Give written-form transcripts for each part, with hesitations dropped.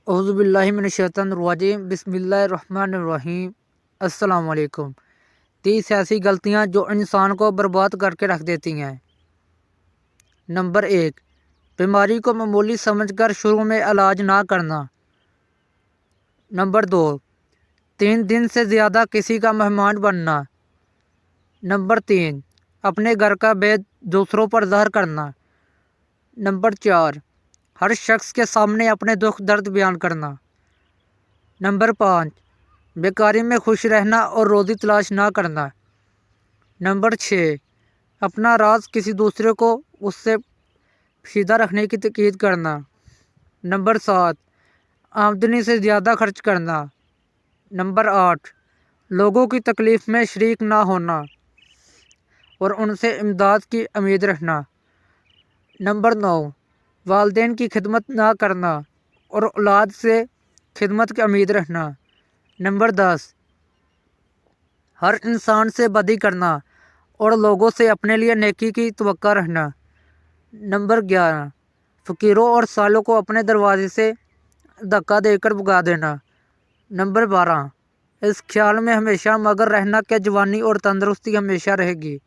اعوذ باللہ من الشیطان الرجیم بسم اللہ الرحمن الرحیم۔ السلام علیکم۔ 30 ایسی غلطیاں جو انسان کو برباد کر کے رکھ دیتی ہیں۔ نمبر 1، بیماری کو معمولی سمجھ کر شروع میں علاج نہ کرنا۔ نمبر 2، 3 دن سے زیادہ کسی کا مہمان بننا۔ نمبر 3، اپنے گھر کا بید دوسروں پر ظاہر کرنا۔ نمبر 4، ہر شخص کے سامنے اپنے دکھ درد بیان کرنا۔ نمبر 5، بیکاری میں خوش رہنا اور روزی تلاش نہ کرنا۔ نمبر 6، اپنا راز کسی دوسرے کو اس سے پوشیدہ رکھنے کی تاکید کرنا۔ نمبر 7، آمدنی سے زیادہ خرچ کرنا۔ نمبر 8، لوگوں کی تکلیف میں شریک نہ ہونا اور ان سے امداد کی امید رکھنا۔ نمبر 9، والدین کی خدمت نہ کرنا اور اولاد سے خدمت کی امید رکھنا۔ نمبر 10، ہر انسان سے بدی کرنا اور لوگوں سے اپنے لیے نیکی کی توقع رکھنا۔ نمبر 11، فقیروں اور سالوں کو اپنے دروازے سے دھکا دے کر بھگا دینا۔ نمبر 12، اس خیال میں ہمیشہ مگن رہنا کہ جوانی اور تندرستی ہمیشہ رہے گی۔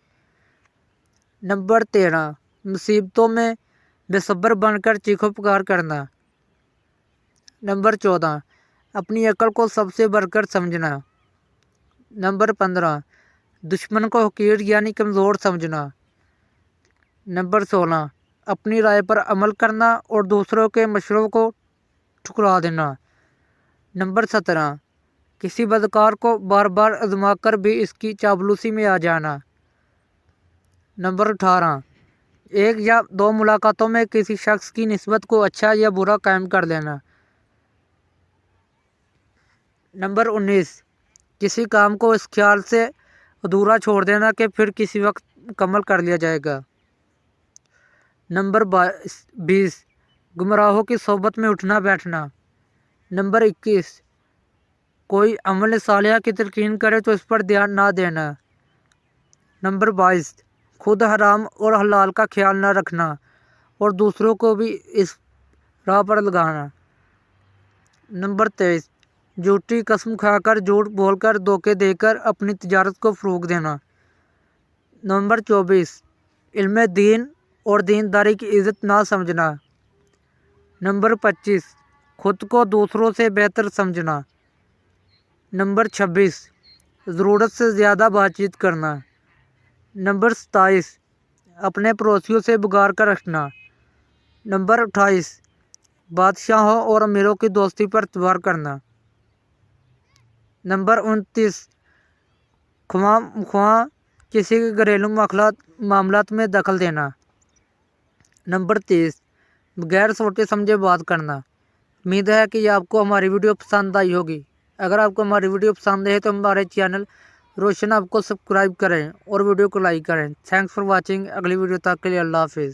نمبر 13، مصیبتوں میں بے صبر بن کر چیخو پکار کرنا۔ نمبر 14، اپنی عقل کو سب سے بڑھ کر سمجھنا۔ نمبر 15، دشمن کو حقیر یعنی کمزور سمجھنا۔ نمبر 16، اپنی رائے پر عمل کرنا اور دوسروں کے مشوروں کو ٹھکرا دینا۔ نمبر 17، کسی بدکار کو بار بار آزما کر بھی اس کی چاپلوسی میں آ جانا۔ نمبر 18، ایک یا 2 ملاقاتوں میں کسی شخص کی نسبت کو اچھا یا برا قائم کر لینا۔ نمبر 19، کسی کام کو اس خیال سے ادھورا چھوڑ دینا کہ پھر کسی وقت مکمل کر لیا جائے گا۔ نمبر 20، گمراہوں کی صحبت میں اٹھنا بیٹھنا۔ نمبر 21، کوئی عمل صالحہ کی تلقین کرے تو اس پر دھیان نہ دینا۔ نمبر 22، خود حرام اور حلال کا خیال نہ رکھنا اور دوسروں کو بھی اس راہ پر لگانا۔ نمبر 23، جھوٹی قسم کھا کر جھوٹ بول کر دھوکے دے کر اپنی تجارت کو فروغ دینا۔ نمبر 24، علم دین اور دینداری کی عزت نہ سمجھنا۔ نمبر 25، خود کو دوسروں سے بہتر سمجھنا۔ نمبر 26، ضرورت سے زیادہ بات چیت کرنا۔ نمبر 27، اپنے پڑوسیوں سے بگاڑ کر رکھنا۔ نمبر 28، بادشاہوں اور امیروں کی دوستی پر اعتبار کرنا۔ نمبر 29، خواہ مخواہ کسی کے گھریلو معاملات میں دخل دینا۔ نمبر 30، بغیر سوچے سمجھے بات کرنا۔ امید ہے کہ آپ کو ہماری ویڈیو پسند آئی ہوگی۔ اگر آپ کو ہماری ویڈیو پسند ہے تو ہمارے چینل روشن آپ کو سبسکرائب کریں اور ویڈیو کو لائک کریں۔ Thanks for watching. اگلی ویڈیو تک کے لیے اللہ حافظ۔